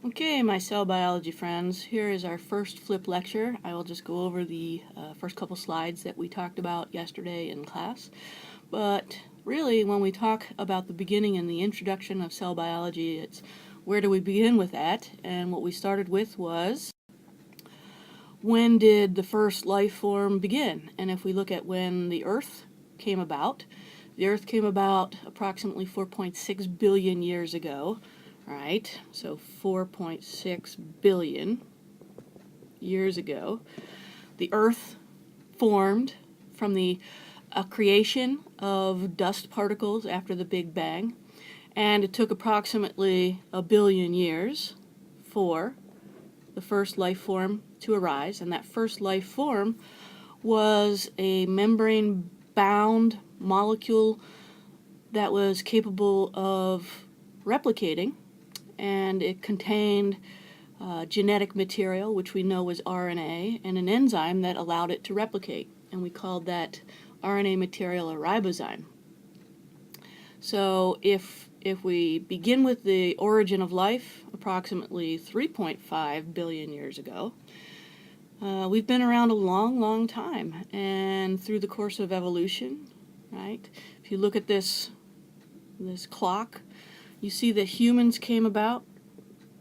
Okay, my cell biology friends, here is our first flip lecture. I will just go over the first couple slides that we talked about yesterday in class. But really, when we talk about the beginning and the introduction of cell biology, it's where do we begin with that? And what we started with was, when did the first life form begin? And if we look at when the Earth came about approximately 4.6 billion years ago. Right, so 4.6 billion years ago, the Earth formed from the creation of dust particles after the Big Bang, and it took approximately a billion years for the first life form to arise, and that first life form was a membrane-bound molecule that was capable of replicating, and it contained genetic material, which we know was RNA, and an enzyme that allowed it to replicate, and we called that RNA material a ribozyme. So if we begin with the origin of life, approximately 3.5 billion years ago, we've been around a long time, and through the course of evolution, right? If you look at this clock, you see that humans came about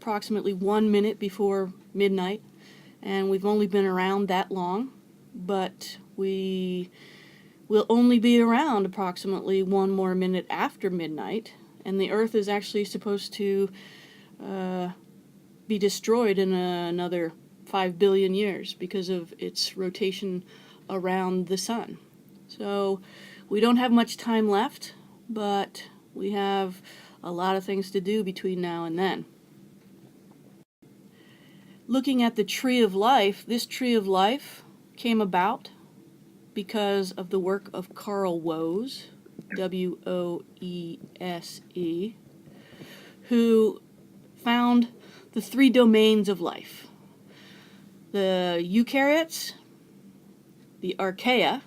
approximately 1 minute before midnight, and we've only been around that long, but we will only be around approximately 1 more minute after midnight, and the Earth is actually supposed to be destroyed in another 5 billion years because of its rotation around the sun. So we don't have much time left, but we have a lot of things to do between now and then. Looking at the tree of life, this tree of life came about because of the work of Carl Woese, W-O-E-S-E, who found the 3 domains of life: the eukaryotes, the archaea,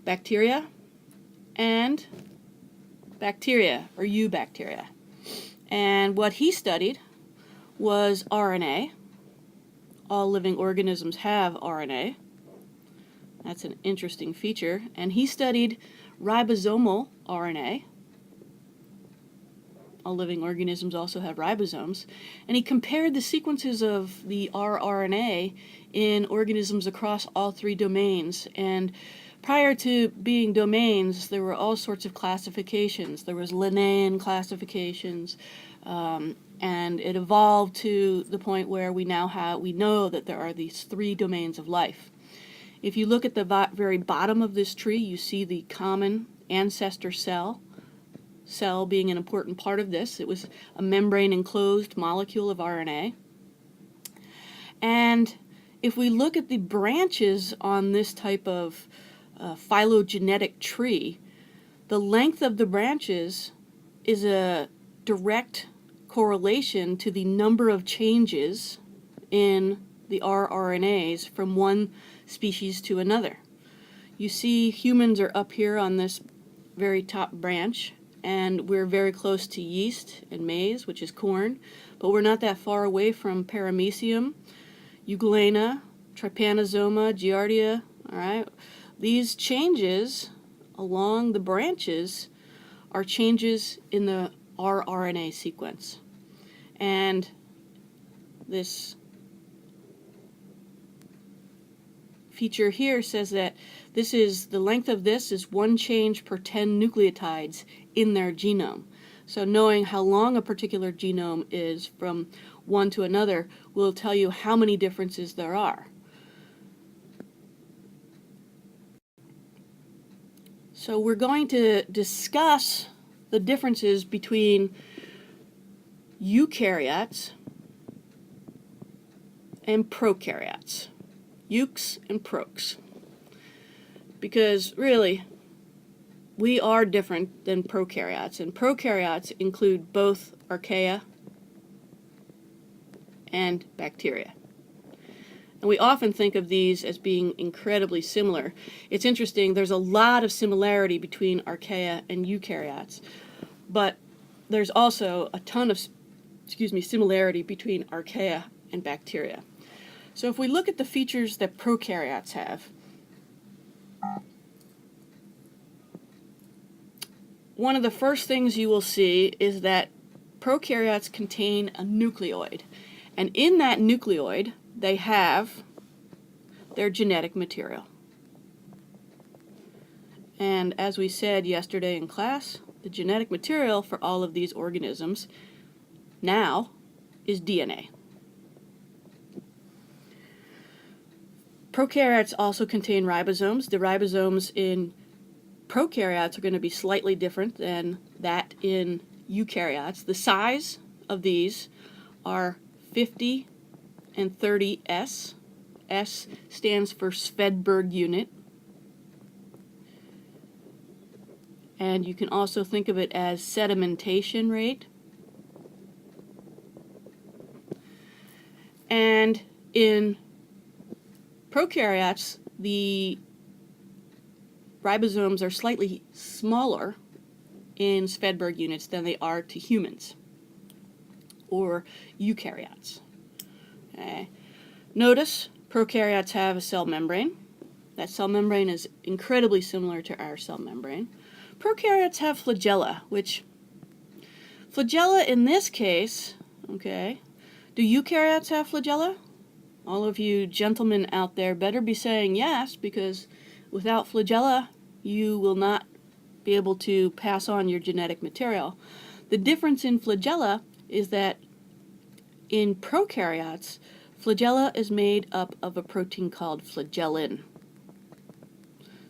bacteria, and bacteria, or eubacteria. And what he studied was RNA. All living organisms have RNA. That's an interesting feature. And he studied ribosomal RNA. All living organisms also have ribosomes. And he compared the sequences of the rRNA in organisms across all 3 domains. And prior to being domains, there were all sorts of classifications. There was Linnaean classifications, and it evolved to the point where we know that there are these 3 domains of life. If you look at the very bottom of this tree, you see the common ancestor cell being an important part of this. It was a membrane-enclosed molecule of RNA. And if we look at the branches on this type of phylogenetic tree, the length of the branches is a direct correlation to the number of changes in the rRNAs from one species to another. You see humans are up here on this very top branch, and we're very close to yeast and maize, which is corn, but we're not that far away from paramecium, euglena, trypanosoma, giardia, all right? These changes along the branches are changes in the rRNA sequence. And this feature here says that the length of this is 1 change per 10 nucleotides in their genome. So knowing how long a particular genome is from one to another will tell you how many differences there are. So we're going to discuss the differences between eukaryotes and prokaryotes. Euks and proks. Because really, we are different than prokaryotes, and prokaryotes include both archaea and bacteria. And we often think of these as being incredibly similar. It's interesting, there's a lot of similarity between archaea and eukaryotes, but there's also a ton of similarity between archaea and bacteria. So if we look at the features that prokaryotes have, one of the first things you will see is that prokaryotes contain a nucleoid. And in that nucleoid, they have their genetic material. And as we said yesterday in class, the genetic material for all of these organisms now is DNA. Prokaryotes also contain ribosomes. The ribosomes in prokaryotes are going to be slightly different than that in eukaryotes. The size of these are 50 and 30 S. S stands for Svedberg unit. And you can also think of it as sedimentation rate. And in prokaryotes, the ribosomes are slightly smaller in Svedberg units than they are to humans or eukaryotes. Okay. Notice prokaryotes have a cell membrane. That cell membrane is incredibly similar to our cell membrane. Prokaryotes have flagella, which flagella in this case, okay, do eukaryotes have flagella? All of you gentlemen out there better be saying yes, because without flagella, you will not be able to pass on your genetic material. The difference in flagella is that in prokaryotes, flagella is made up of a protein called flagellin.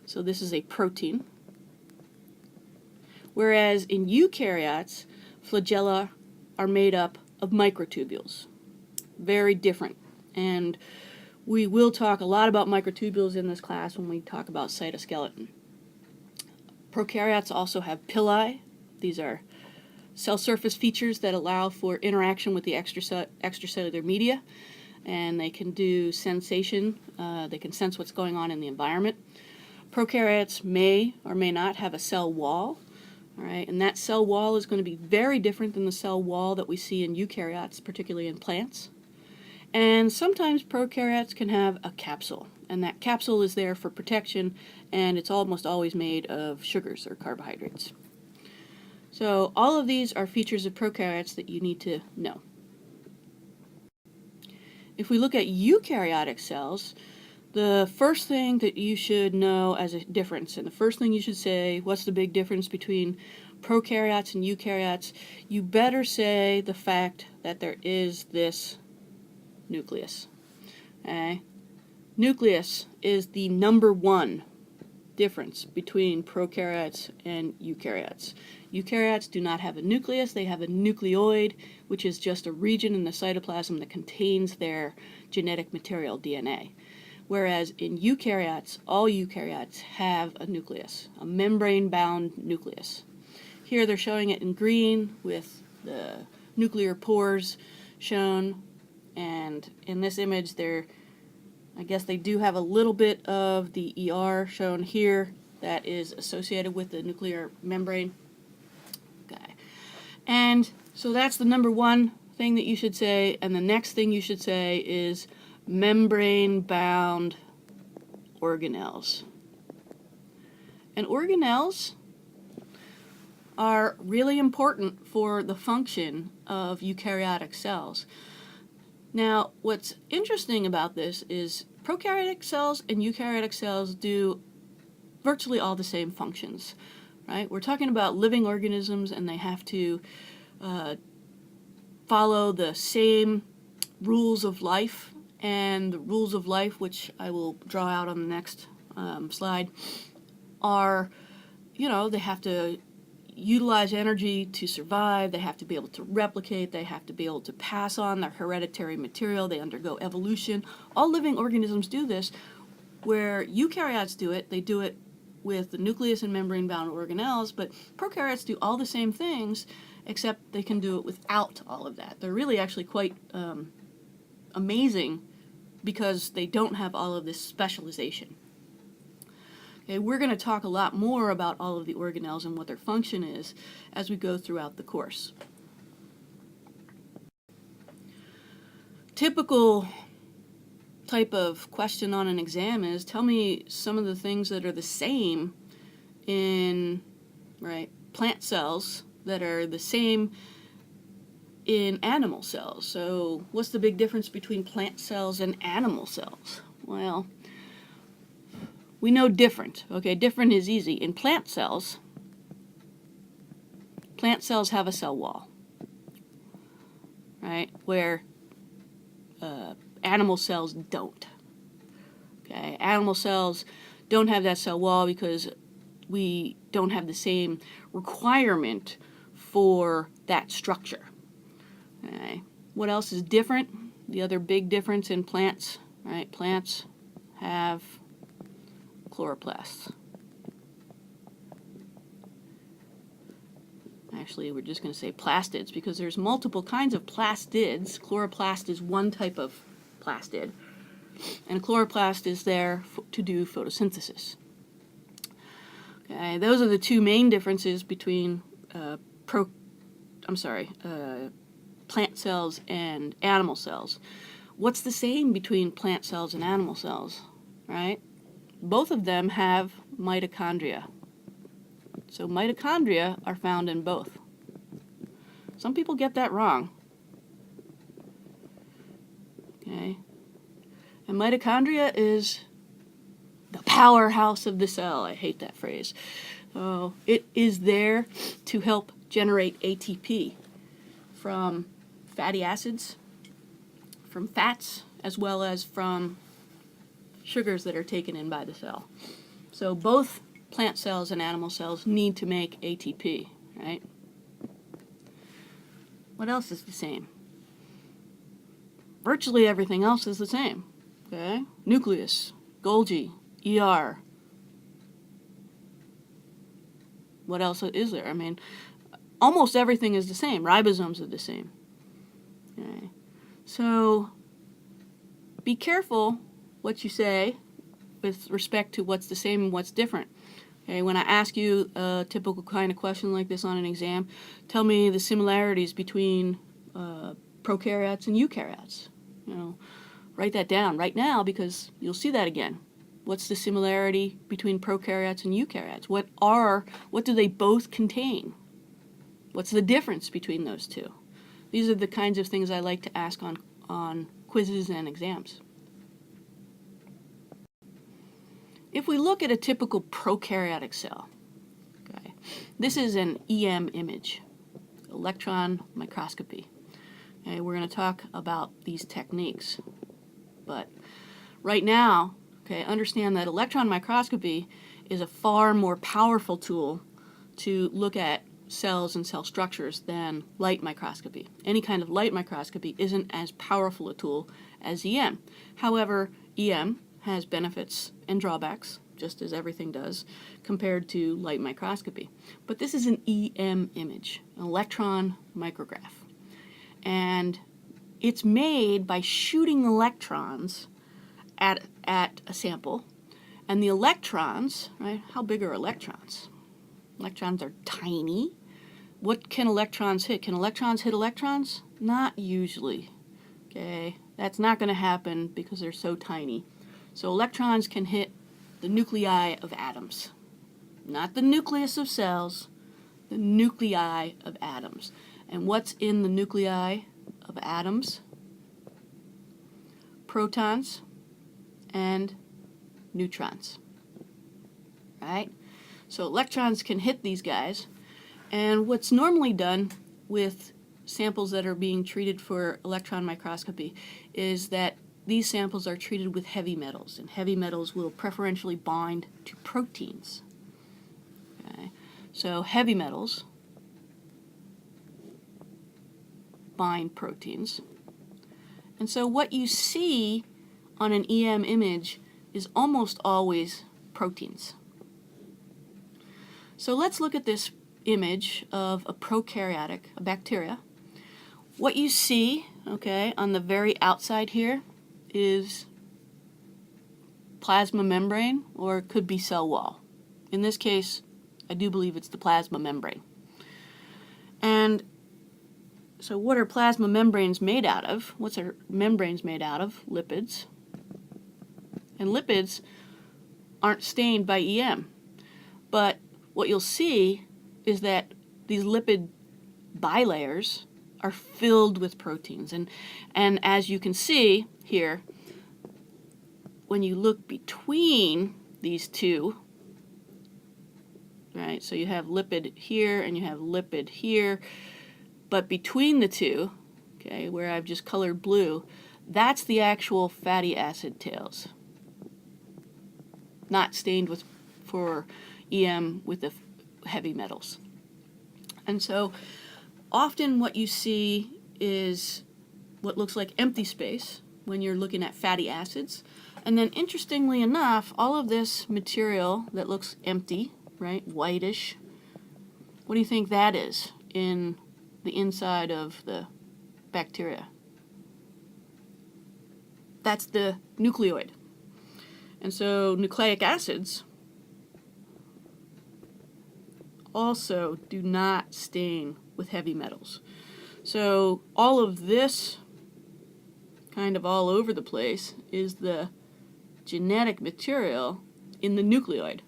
So this is a protein. Whereas in eukaryotes, flagella are made up of microtubules. Very different. And we will talk a lot about microtubules in this class when we talk about cytoskeleton. Prokaryotes also have pili. These are cell surface features that allow for interaction with the extracellular media, and they can do sensation. They can sense what's going on in the environment. Prokaryotes may or may not have a cell wall. All right, and that cell wall is going to be very different than the cell wall that we see in eukaryotes, particularly in plants. And sometimes prokaryotes can have a capsule, and that capsule is there for protection, and it's almost always made of sugars or carbohydrates. So all of these are features of prokaryotes that you need to know. If we look at eukaryotic cells, the first thing that you should know as a difference, and the first thing you should say, what's the big difference between prokaryotes and eukaryotes? You better say the fact that there is this nucleus. Okay? Nucleus is the number one difference between prokaryotes and eukaryotes. Eukaryotes do not have a nucleus, they have a nucleoid, which is just a region in the cytoplasm that contains their genetic material, DNA. Whereas in eukaryotes, all eukaryotes have a nucleus, a membrane-bound nucleus. Here they're showing it in green with the nuclear pores shown, and in this image I guess they do have a little bit of the ER shown here that is associated with the nuclear membrane. Okay. And so that's the number one thing that you should say, and the next thing you should say is membrane-bound organelles. And organelles are really important for the function of eukaryotic cells. Now, what's interesting about this is prokaryotic cells and eukaryotic cells do virtually all the same functions, right? We're talking about living organisms, and they have to follow the same rules of life. And the rules of life, which I will draw out on the next slide, are, they have to utilize energy to survive, they have to be able to replicate, they have to be able to pass on their hereditary material, they undergo evolution. All living organisms do this. Where eukaryotes do it, they do it with the nucleus and membrane-bound organelles, but prokaryotes do all the same things, except they can do it without all of that. They're really actually quite amazing because they don't have all of this specialization. Okay, we're going to talk a lot more about all of the organelles and what their function is as we go throughout the course. typical type of question on an exam is, tell me some of the things that are the same in, right, plant cells that are the same in animal cells. So what's the big difference between plant cells and animal cells? Well, we know different. Okay, different is easy. In plant cells have a cell wall, right, where animal cells don't. Okay, animal cells don't have that cell wall because we don't have the same requirement for that structure. Okay. What else is different? The other big difference in plants, right? Plants have chloroplasts. Actually, we're just going to say plastids because there's multiple kinds of plastids. Chloroplast is one type of plastid, and a chloroplast is there to do photosynthesis. Okay, those are the two main differences between plant cells and animal cells. What's the same between plant cells and animal cells, right? Both of them have mitochondria. So mitochondria are found in both. Some people get that wrong. Okay. And mitochondria is the powerhouse of the cell. I hate that phrase. Oh, it is there to help generate ATP from fatty acids, from fats, as well as from sugars that are taken in by the cell. So both plant cells and animal cells need to make ATP, right? What else is the same? Virtually everything else is the same. Okay? Nucleus, Golgi, ER. What else is there? I mean, almost everything is the same. Ribosomes are the same. Okay. So be careful what you say with respect to what's the same and what's different. Okay, when I ask you a typical kind of question like this on an exam, tell me the similarities between prokaryotes and eukaryotes. You know, write that down right now because you'll see that again. What's the similarity between prokaryotes and eukaryotes? What do they both contain? What's the difference between those two? These are the kinds of things I like to ask on quizzes and exams. If we look at a typical prokaryotic cell, okay, this is an EM image, electron microscopy. Okay, we're going to talk about these techniques, but right now, okay, understand that electron microscopy is a far more powerful tool to look at cells and cell structures than light microscopy. Any kind of light microscopy isn't as powerful a tool as EM. However, EM has benefits and drawbacks, just as everything does, compared to light microscopy. But this is an EM image, an electron micrograph. And it's made by shooting electrons at a sample. And the electrons, right, how big are electrons? Electrons are tiny. What can electrons hit? Can electrons hit electrons? Not usually. Okay, that's not going to happen because they're so tiny. So electrons can hit the nuclei of atoms. Not the nucleus of cells, the nuclei of atoms. And what's in the nuclei of atoms? Protons and neutrons. Right? So electrons can hit these guys. And what's normally done with samples that are being treated for electron microscopy is that these samples are treated with heavy metals, and heavy metals will preferentially bind to proteins. Okay? So heavy metals bind proteins. And so what you see on an EM image is almost always proteins. So let's look at this image of a prokaryotic, a bacteria. What you see, okay, on the very outside here is plasma membrane, or it could be cell wall. In this case, I do believe it's the plasma membrane. And So what are plasma membranes made out of? What's our membranes made out of? Lipids. And lipids aren't stained by EM. But what you'll see is that these lipid bilayers are filled with proteins. And as you can see here, when you look between these two, right, so you have lipid here and you have lipid here, but between the two, okay, where I've just colored blue, that's the actual fatty acid tails, not stained with for EM with the heavy metals. And so often what you see is what looks like empty space when you're looking at fatty acids. And then interestingly enough, all of this material that looks empty, right, whitish, what do you think that is in the inside of the bacteria? That's the nucleoid. And so nucleic acids also do not stain with heavy metals. So all of this kind of all over the place is the genetic material in the nucleoid.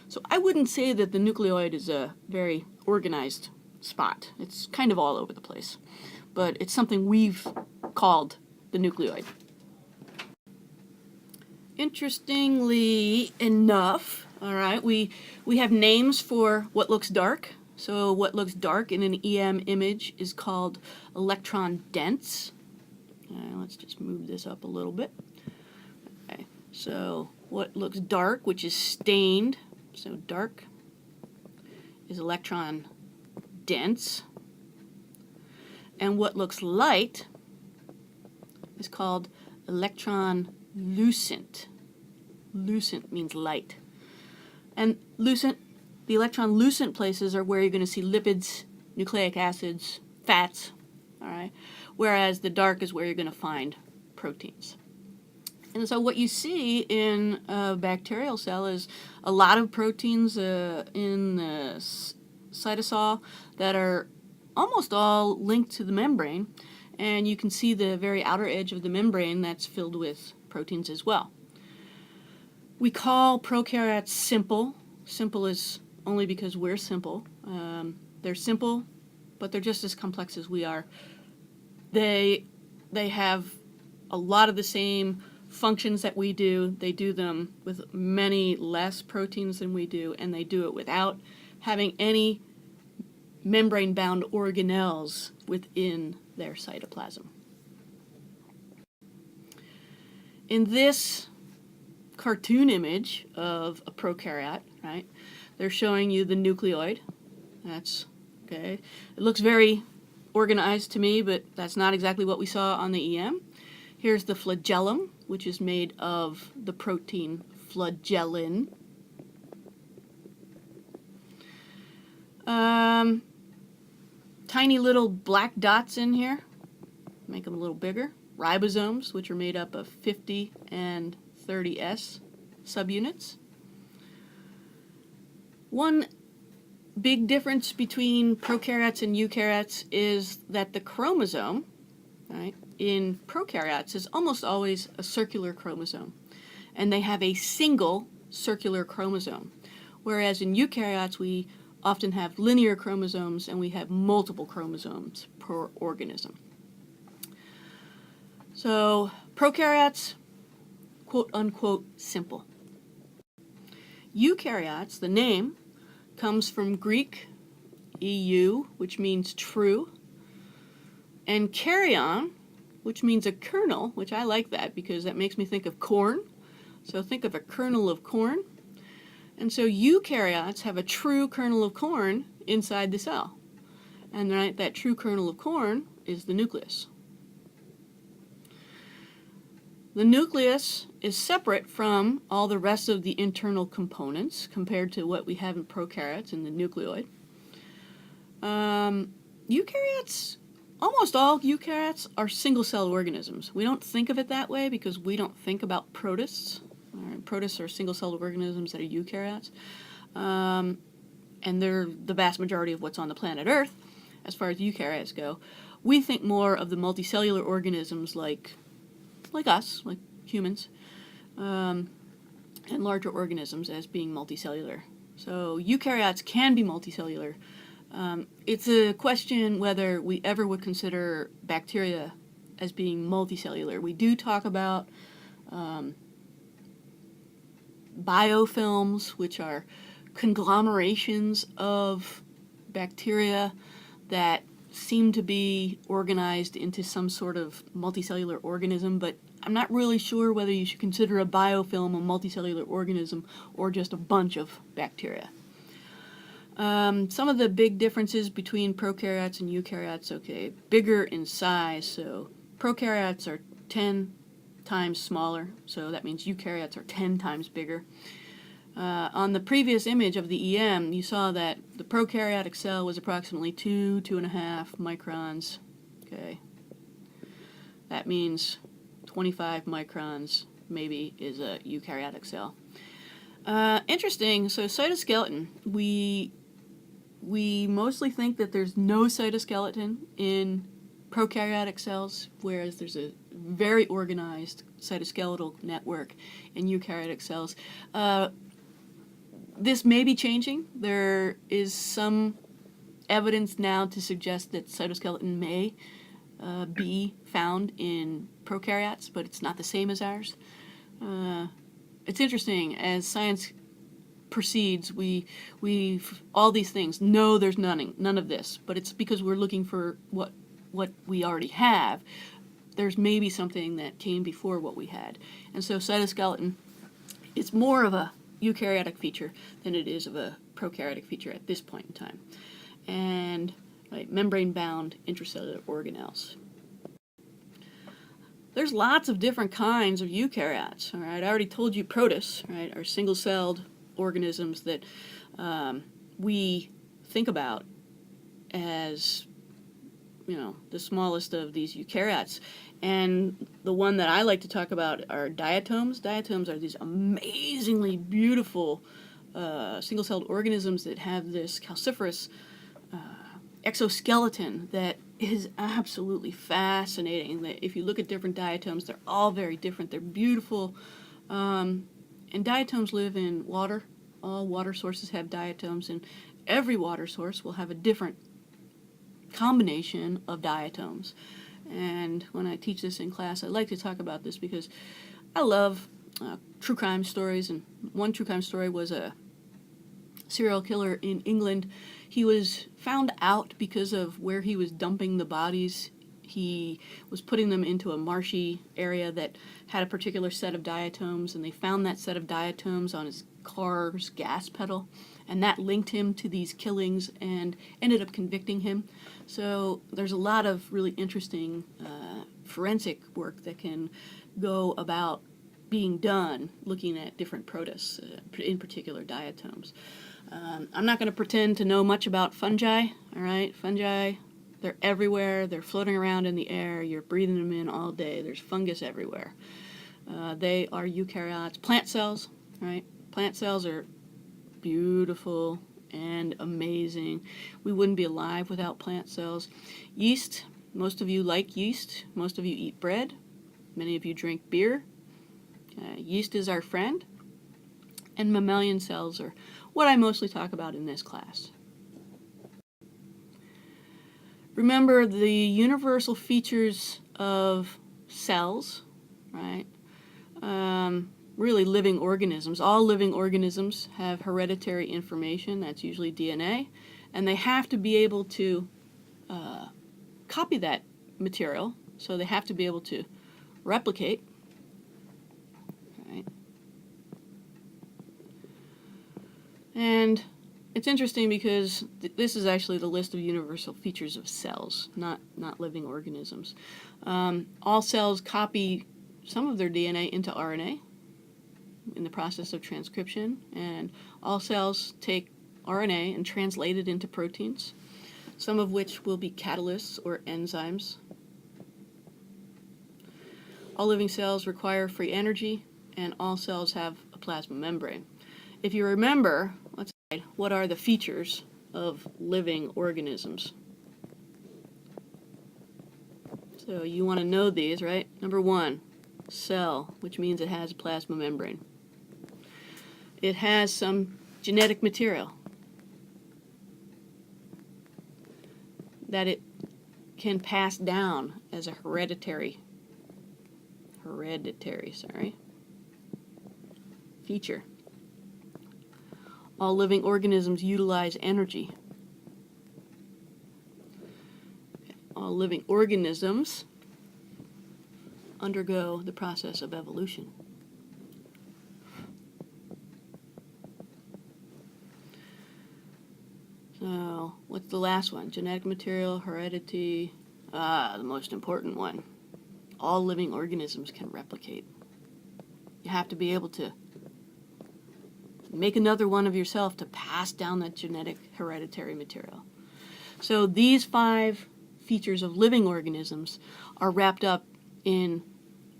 So I wouldn't say that the nucleoid is a very organized spot. It's kind of all over the place. But it's something we've called the nucleoid. Interestingly enough, all right, we have names for what looks dark. So what looks dark in an EM image is called electron dense. Let's just move this up a little bit. Okay, so what looks dark, which is stained, so dark, is electron dense. And what looks light is called electron lucent. Lucent means light. And lucent, the electron lucent places are where you're going to see lipids, nucleic acids, fats, all right? Whereas the dark is where you're going to find proteins. And so what you see in a bacterial cell is a lot of proteins in the cytosol that are almost all linked to the membrane, and you can see the very outer edge of the membrane that's filled with proteins as well. We call prokaryotes simple. Simple is only because we're simple. They're simple, but they're just as complex as we are. They have a lot of the same functions that we do. They do them with many less proteins than we do, and they do it without having any membrane-bound organelles within their cytoplasm. In this cartoon image of a prokaryote, right, they're showing you the nucleoid. That's okay. It looks very organized to me, but that's not exactly what we saw on the EM. Here's the flagellum, which is made of the protein flagellin. Tiny little black dots in here, make them a little bigger. Ribosomes, which are made up of 50 and 30S subunits. One big difference between prokaryotes and eukaryotes is that the chromosome, right, in prokaryotes is almost always a circular chromosome, and they have a single circular chromosome, whereas in eukaryotes we often have linear chromosomes and we have multiple chromosomes per organism. So prokaryotes, quote unquote, simple. Eukaryotes, the name, comes from Greek eu, which means true, and karyon, which means a kernel, which I like that because that makes me think of corn. So think of a kernel of corn. And so eukaryotes have a true kernel of corn inside the cell. And right, that true kernel of corn is the nucleus. The nucleus is separate from all the rest of the internal components compared to what we have in prokaryotes in the nucleoid. Eukaryotes, almost all eukaryotes are single-celled organisms. We don't think of it that way because we don't think about protists. Protists are single-celled organisms that are eukaryotes. And they're the vast majority of what's on the planet Earth as far as eukaryotes go. we think more of the multicellular organisms like us, like humans, and larger organisms as being multicellular. So eukaryotes can be multicellular. It's a question whether we ever would consider bacteria as being multicellular. We do talk about biofilms, which are conglomerations of bacteria that seem to be organized into some sort of multicellular organism, but I'm not really sure whether you should consider a biofilm a multicellular organism or just a bunch of bacteria. Some of the big differences between prokaryotes and eukaryotes, okay, bigger in size, so prokaryotes are 10 times smaller, so that means eukaryotes are 10 times bigger. On the previous image of the EM, you saw that the prokaryotic cell was approximately 2.5 microns. Okay, that means 25 microns maybe is a eukaryotic cell. Interesting. So cytoskeleton, we mostly think that there's no cytoskeleton in prokaryotic cells, whereas there's a very organized cytoskeletal network in eukaryotic cells. This may be changing. There is some evidence now to suggest that cytoskeleton may be found in prokaryotes, but it's not the same as ours. It's interesting, as science proceeds, we all these things, no, there's none of this, but it's because we're looking for what we already have. There's maybe something that came before what we had. And so cytoskeleton, it's more of a eukaryotic feature than it is of a prokaryotic feature at this point in time. And membrane-bound intracellular organelles. There's lots of different kinds of eukaryotes. All right, I already told you protists, right, are single-celled organisms that we think about as, you know, the smallest of these eukaryotes. And the one that I like to talk about are diatoms. Diatoms are these amazingly beautiful single-celled organisms that have this calciferous exoskeleton that is absolutely fascinating. That if you look at different diatoms, they're all very different. They're beautiful. And diatoms live in water. All water sources have diatoms, and every water source will have a different combination of diatoms. And when I teach this in class, I like to talk about this because I love true crime stories. And one true crime story was a serial killer in England. He was found out because of where he was dumping the bodies. He was putting them into a marshy area that had a particular set of diatoms, and they found that set of diatoms on his car's gas pedal, and that linked him to these killings and ended up convicting him. So there's a lot of really interesting forensic work that can go about being done looking at different protists, in particular diatoms. I'm not going to pretend to know much about fungi, all right? Fungi, they're everywhere. They're floating around in the air. You're breathing them in all day. There's fungus everywhere. They are eukaryotes. Plant cells, right? Plant cells are beautiful and amazing. We wouldn't be alive without plant cells. Yeast, most of you like yeast. Most of you eat bread. Many of you drink beer. Yeast is our friend. And mammalian cells are what I mostly talk about in this class. Remember the universal features of cells, right? Really living organisms. All living organisms have hereditary information, that's usually DNA, and they have to be able to copy that material, so they have to be able to replicate. Right? And it's interesting because this is actually the list of universal features of cells, not living organisms. All cells copy some of their DNA into RNA in the process of transcription, and all cells take RNA and translate it into proteins, some of which will be catalysts or enzymes. All living cells require free energy, and all cells have a plasma membrane. If you remember, let's say, what are the features of living organisms? So you want to know these, right? Number 1, cell, which means it has a plasma membrane. It has some genetic material that it can pass down as a hereditary feature. All living organisms utilize energy. All living organisms undergo the process of evolution. So, what's the last one? Genetic material, heredity. The most important one. All living organisms can replicate. You have to be able to make another one of yourself to pass down that genetic hereditary material. So these 5 features of living organisms are wrapped up in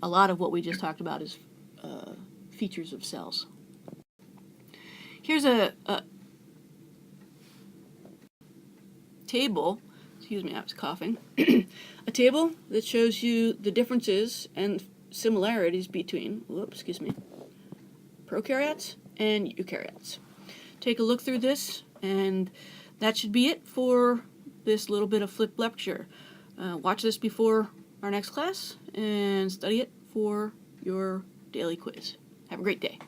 a lot of what we just talked about as features of cells. Here's a table, excuse me, I was coughing, a table that shows you the differences and similarities between, prokaryotes and eukaryotes. Take a look through this, and that should be it for this little bit of flipped lecture. Watch this before our next class and study it for your daily quiz. Have a great day.